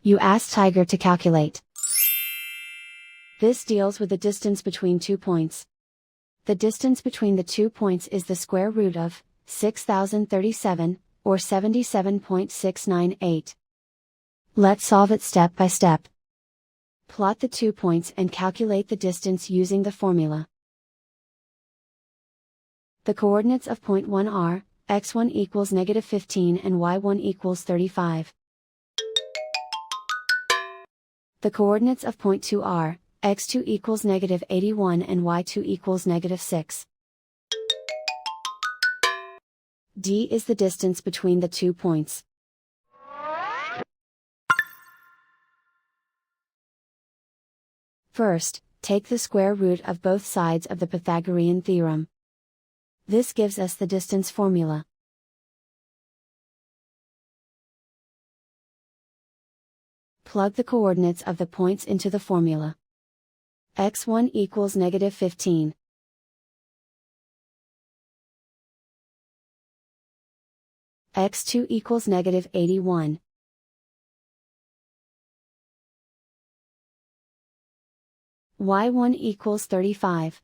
You ask Tiger to calculate. This deals with the distance between 2 points. The distance between the 2 points is the square root of 6037, or 77.698. Let's solve it step by step. Plot the 2 points and calculate the distance using the formula. The coordinates of point 1 are, x1 equals -15 and y1 equals 35. The coordinates of point 2 are, x2 equals -81 and y2 equals -6. D is the distance between the 2 points. First, take the square root of both sides of the Pythagorean theorem. This gives us the distance formula. Plug the coordinates of the points into the formula. x1 equals -15. x2 equals -81. y1 equals 35.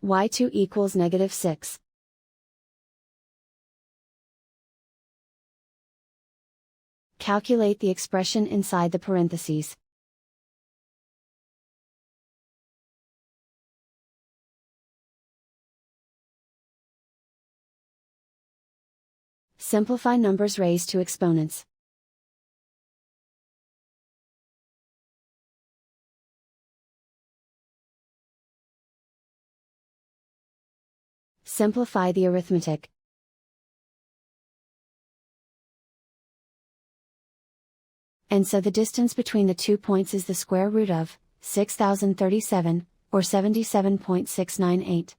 y2 equals -6. Calculate the expression inside the parentheses. Simplify numbers raised to exponents. Simplify the arithmetic. And so the distance between the 2 points is the square root of 6037, or 77.698.